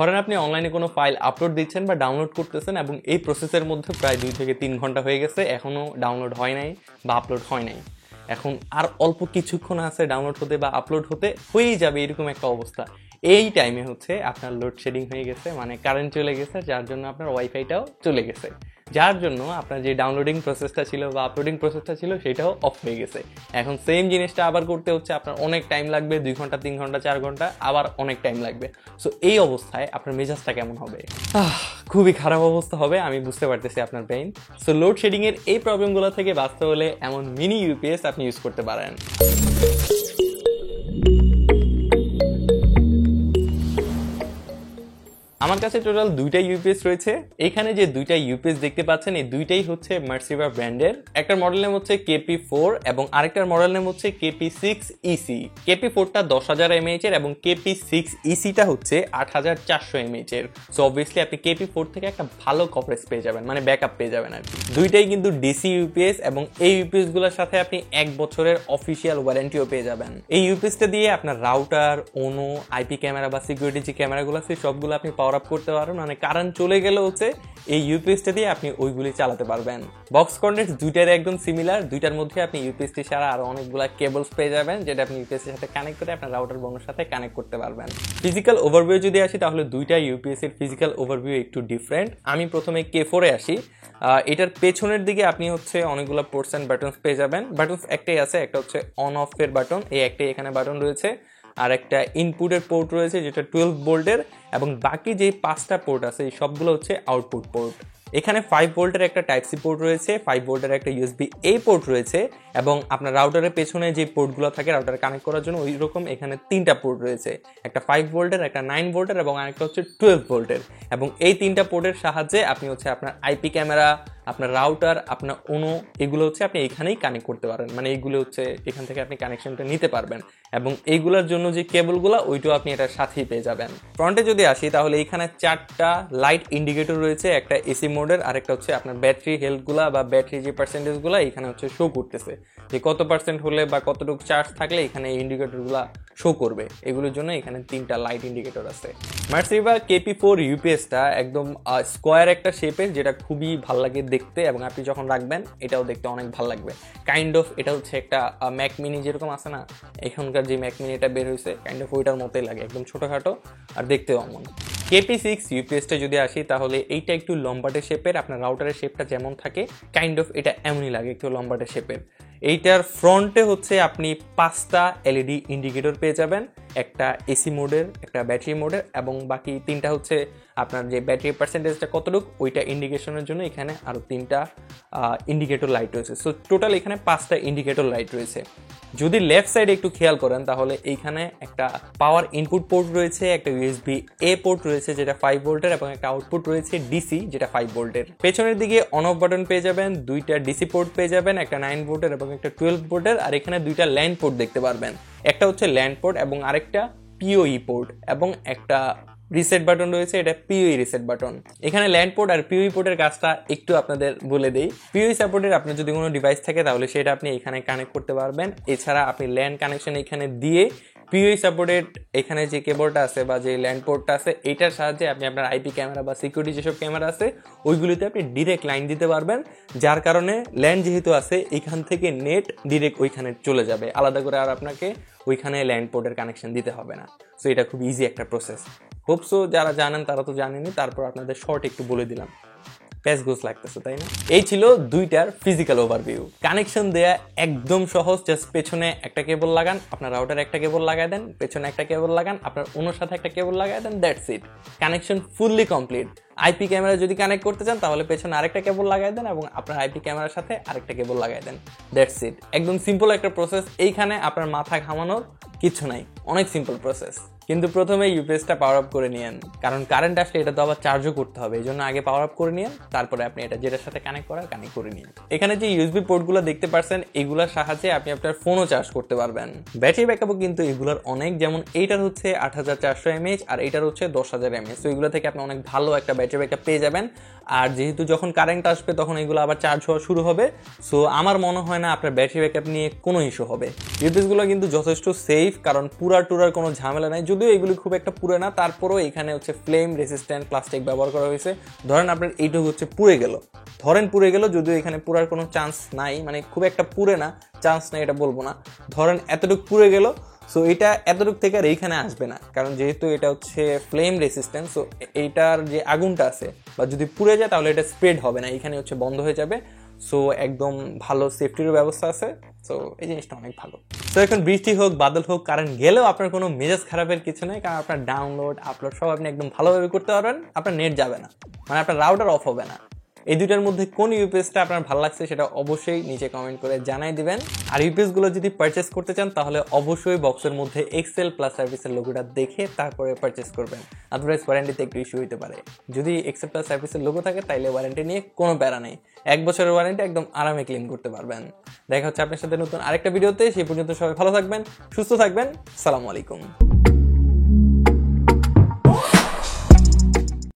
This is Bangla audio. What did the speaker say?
ধরেন আপনি অনলাইনে কোনো ফাইল আপলোড দিচ্ছেন বা ডাউনলোড করতেছেন এবং এই প্রসেসের মধ্যে প্রায় 2 থেকে 3 ঘন্টা হয়ে গেছে, এখনও ডাউনলোড হয় নাই বা আপলোড হয় নাই। এখন আর অল্প কিছুক্ষণ আছে ডাউনলোড হতে বা আপলোড হতে, হয়েই যাবে এরকম একটা অবস্থা। এই টাইমে হচ্ছে আপনার লোডশেডিং হয়ে গেছে, মানে কারেন্ট চলে গেছে, যার জন্য আপনার ওয়াইফাইটাও চলে গেছে, যার জন্য আপনার যে ডাউনলোডিং প্রসেসটা ছিল বা আপলোডিং প্রসেসটা ছিল সেটাও অফ হয়ে গেছে। এখন সেম জিনিসটা আবার করতে হচ্ছে, আপনার অনেক টাইম লাগবে, 2 ঘন্টা 3 ঘন্টা 4 ঘন্টা, আবার অনেক টাইম লাগবে। সো এই অবস্থায় আপনার মেজাজটা কেমন হবে? খুবই খারাপ অবস্থা হবে, আমি বুঝতে পারতেছি আপনার পেইন। সো লোডশেডিং এর এই প্রবলেমগুলো থেকে বাঁচতে হলে এমন মিনি ইউপিএস আপনি ইউজ করতে পারেন। আমার কাছে টোটাল 2টা ইউপিএস রয়েছে। এখানে যে 2টা ইউপিএস দেখতে পাচ্ছেন, এই 2টাই হচ্ছে মার্সিভা ব্র্যান্ডের। একটার মডেল নেম হচ্ছে KP4 এবং আরেকটার মডেল নেম হচ্ছে KP6EC। KP4টা 10,000 mAh এর এবং KP6EC-টা হচ্ছে 8,400 mAh এর। সো অবভিয়াসলি আপনি KP4 থেকে একটা ভালো কভারেজ পেয়ে যাবেন, মানে ব্যাকআপ পেয়ে যাবেন আর কি। 2টাই কিন্তু ডিসি ইউপিএস এবং এই ইউপিএস গুলোর সাথে আপনি 1 বছরের অফিসিয়াল ওয়ারেন্টিও পেয়ে যাবেন। এই ইউপিএসটা দিয়ে আপনার রাউটার, ওনো, আইপি ক্যামেরা বা সিকিউরিটি যে ক্যামেরাগুলো আছে সবগুলো আপনি পাওয়ার আপ করতে পারবেন, মানে কারেন্ট চলে গেলে হচ্ছে এই ইউপিএসটা দিয়ে আপনি ওইগুলি চালাতে পারবেন। বক্স কন্টেন্টস 2টার একদম সিমিলার, 2টার মধ্যে আপনি ইউপিএসটি ছাড়া আরো অনেকগুলো কেবলস পেয়ে যাবেন, যেটা আপনি ইউপিএসের সাথে কানেক্ট করে আপনার রাউটার বোনের সাথে কানেক্ট করতে পারবেন। ফিজিক্যাল ওভারভিউ যদি আসি তাহলে 2টা ইউপিএস এর ফিজিক্যাল ওভারভিউ একটু ডিফারেন্ট। আমি প্রথমে K4 এ আসি। এটার পেছনের দিকে আপনি হচ্ছে অনেকগুলো পোর্টস এন্ড বাটনস পেয়ে যাবেন। বাটনস একটাই আছে, একটা হচ্ছে অন অফ এর বাটন, এই একটাই এখানে বাটন রয়েছে। আর একটা ইনপুটের পোর্ট রয়েছে যেটা 12 ভোল্টের, এবং বাকি যে 5টা পোর্ট আছে এই সবগুলো হচ্ছে আউটপুট পোর্ট। এখানে 5 ভোল্টের একটা টাইপ সি পোর্ট রয়েছে, 5 ভোল্টের একটা USB-A পোর্ট রয়েছে, এবং আপনার রাউটারের পেছনে যে পোর্টগুলো থাকে রাউটারে কানেক্ট করার জন্য ওই রকম এখানে 3টা পোর্ট রয়েছে, একটা 5 ভোল্টের, একটা 9 ভোল্টের এবং আরেকটা হচ্ছে 12 ভোল্টের। এবং এই 3টা পোর্টের সাহায্যে আপনি হচ্ছে আপনার আইপি ক্যামেরা, আপনার রাউটার, আপনার ওনো, এগুলো হচ্ছে আপনি এখানেই কানেক্ট করতে পারেন, মানে এইগুলো হচ্ছে এখান থেকে আপনি কানেকশনটা নিতে পারবেন। এবং এইগুলোর জন্য যে কেবলগুলো ওইটাও আপনি এটার সাথেই পেয়ে যাবেন। ফ্রন্টে যদি আসি তাহলে এখানে 4টা লাইট ইন্ডিকেটর রয়েছে, একটা এসি মোডের, আরেকটা হচ্ছে আপনার ব্যাটারি হেলথগুলা বা ব্যাটারি যে পার্সেন্টেজগুলো এখানে হচ্ছে শো করতেছে, যে কত পার্সেন্ট হলে বা কতটুকু চার্জ থাকলে এখানে এই ইন্ডিকেটরগুলো শো করবে। এগুলোর জন্য এখানে 3টা লাইট ইন্ডিকেটর আছে। মার্সিভা KP4 ইউপিএসটা একদম স্কোয়ার একটা শেপের, যেটা খুবই ভাল লাগে দেখতে, এবং আপনি যখন রাখবেন এটাও দেখতে অনেক ভালো লাগবে। কাইন্ড অফ এটা হচ্ছে একটা ম্যাক মিনি যেরকম আছে না, এখনকার যে ম্যাক মিনিটা বের হয়েছে কাইন্ড অফ ওইটার মতোই লাগে, একদম ছোটোখাটো আর দেখতেও অমন। KP6 ইউপিএসটা যদি আসি তাহলে এইটা একটু লম্বাটে শেপের, আপনার রাউটারের শেপটা যেমন থাকে কাইন্ড অফ এটা এমনই লাগে, একটু লম্বাটে শেপের। এইটার ফ্রন্টে হচ্ছে আপনি 5টা LED ইন্ডিকেটর পেয়ে যাবেন, একটা এসি মোডের, একটা ব্যাটারি মোডের, এবং বাকি 3টা হচ্ছে আপনার যে ব্যাটারি পার্সেন্টেজটা কতটুকু ওইটা ইন্ডিকেশনের জন্য এখানে আরও 3টা ইন্ডিকেটর লাইট রয়েছে। সো টোটাল এখানে 5টা ইন্ডিকেটর লাইট রয়েছে। যদি লেফট সাইডে একটু খেয়াল করেন তাহলে এইখানে একটা পাওয়ার ইনপুট পোর্ট রয়েছে, একটা USB-A পোর্ট রয়েছে যেটা 5 ভোল্টের, এবং একটা আউটপুট রয়েছে DC যেটা 5 ভোল্টের। পেছনের দিকে অন অফ বাটন পেয়ে যাবেন, 2টা DC পোর্ট পেয়ে যাবেন, একটা 9 ভোল্টের এবং একটা 12 ভোল্টের, আর এখানে 2টা ল্যান্ড পোর্ট দেখতে পারবেন, একটা হচ্ছে ল্যান্ড পোর্ট এবং আরেকটা PoE পোর্ট, এবং একটা রিসেট বাটন রয়েছে, এটা PoE রিসেট বাটন। এখানে ল্যান্ড পোর্ট আর PoE পোর্টের কাজটা একটু আপনাদের বলে দেই। PoE সাপোর্টের আপনার যদি কোনো ডিভাইস থাকে তাহলে সেটা আপনি এখানে কানেক্ট করতে পারবেন। এছাড়া আপনি ল্যান্ড কানেকশন এখানে দিয়ে PoE সাপোর্টেড এখানে যে কেবলটা আছে বা যে ল্যান্ড পোর্টটা আছে এটার সাহায্যে আপনি আপনার আইপি ক্যামেরা বা সিকিউরিটি যেসব ক্যামেরা আছে ওইগুলিতে আপনি ডিরেক্ট লাইন দিতে পারবেন, যার কারণে ল্যান্ড যেহেতু আছে এখান থেকে নেট ডিরেক্ট ওইখানে চলে যাবে, আলাদা করে আর আপনাকে ওইখানে ল্যান্ড পোর্টের কানেকশন দিতে হবে না। সো এটা খুব ইজি একটা প্রসেস। হোপসো যারা জানেন তারা তো জানেনই, তারপর আপনাদের শর্ট একটু বলে দিলাম। প্যাচ গোস লাগতেছে তাই না? এই ছিল 2টার ফিজিক্যাল ওভারভিউ। কানেকশন দেয়া একদম সহজ, জাস্ট পেছনে একটা কেবল লাগান, আপনার রাউটারে একটা কেবল লাগাই দেন, পেছনে একটা কেবল লাগান, আপনার অন্যর সাথে একটা কেবল লাগাই দেন, that's it. Connection fully complete. IP camera যদি কানেক্ট করতে চান তাহলে পেছনে আরেকটা কেবল লাগাই দেন এবং আপনার আইপি ক্যামেরার সাথে আরেকটা কেবল লাগাই দেন, দ্যাটস ইট। একদম সিম্পল একটা প্রসেস, এইখানে আপনার মাথা ঘামানোর কিছু নাই, অনেক সিম্পল প্রসেস। কিন্তু প্রথমে ইউপিএসটা পাওয়ার আপ করে নিয়েন, কারণ কারেন্ট আসলে এটা তো আবার চার্জও করতে হবে, এই জন্য আগে পাওয়ার আপ করে নিয়েন, তারপরে আপনি এটা যেটার সাথে কানেক্ট করার কানেক্ট করে নিন। এখানে যে ইউএসবি পোর্টগুলো দেখতে পাচ্ছেন এগুলোর সাহায্যে আপনি আপনার ফোনও চার্জ করতে পারবেন। ব্যাটারি ব্যাকআপও কিন্তু এগুলোর অনেক, যেমন এইটার হচ্ছে 8400 mAh আর এইটার হচ্ছে 10000 mAh। তো এগুলো থেকে আপনি অনেক ভালো একটা ব্যাটারি ব্যাকআপ পেয়ে যাবেন। আর যেহেতু যখন কারেন্ট আসবে তখন এগুলো আবার চার্জ হওয়া শুরু হবে, সো আমার মনে হয় না আপনার ব্যাটারি ব্যাকআপ নিয়ে কোনো ইস্যু হবে। ইউপিএসগুলো কিন্তু যথেষ্ট সেফ, কারণ পুরার টুরার কোনো ঝামেলা নাই। যদি যদিও এগুলি খুব একটা পুড়ে না, তারপরও এখানে হচ্ছে ফ্লেম রেসিস্ট্যান্ট প্লাস্টিক ব্যবহার করা হয়েছে। ধরেন আপনার এইটুকু হচ্ছে পুড়ে গেল, পুড়ে গেল, যদিও এখানে পুরার কোনো চান্স নাই, মানে খুব একটা পুড়ে না, চান্স নাই এটা বলবো না, ধরেন এতটুকু পুড়ে গেল, সো এটা এতটুকু থেকে আর এইখানে আসবে না, কারণ যেহেতু এটা হচ্ছে ফ্লেম রেসিস্ট্যান্ট, সো এইটার যে আগুনটা আছে বা যদি পুড়ে যায় তাহলে এটা স্প্রেড হবে না, এখানে হচ্ছে বন্ধ হয়ে যাবে। সো একদম ভালো সেফটিরও ব্যবস্থা আছে, সো এই জিনিসটা অনেক ভালো। তো এখন বৃষ্টি হোক বাদল হোক কারেন্ট গেলেও আপনার কোনো মেজাজ খারাপের কিছু নেই, কারণ আপনার ডাউনলোড আপলোড সব আপনি একদম ভালোভাবে করতে পারবেন, আপনার নেট যাবে না, মানে আপনার রাউটার অফ হবে না। এই দুইটার মধ্যে কোন ইউপিএসটা আপনার ভালো লাগছে সেটা অবশ্যই নিচে কমেন্ট করে জানাই দিবেন। আর ইউপিএসগুলো যদি পারচেস করতে চান তাহলে অবশ্যই বক্সের মধ্যে এক্সেল প্লাস সার্ভিসের লোগোটা দেখে তারপরে পারচেস করবেন, আদারওয়াইজ ওয়ারেন্টিতে একটু ইস্যু হতে পারে। যদি এক্সেল প্লাস সার্ভিসের লোগো থাকে তাইলে ওয়ারেন্টি নিয়ে কোনো প্যারা নেই, 1 বছরের ওয়ারেন্টি একদম আরামে ক্লেম করতে পারবেন। দেখা হচ্ছে আপনার সাথে নতুন আরেকটা ভিডিওতে, সেই পর্যন্ত সবাই ভালো থাকবেন, সুস্থ থাকবেন, আসসালামু আলাইকুম।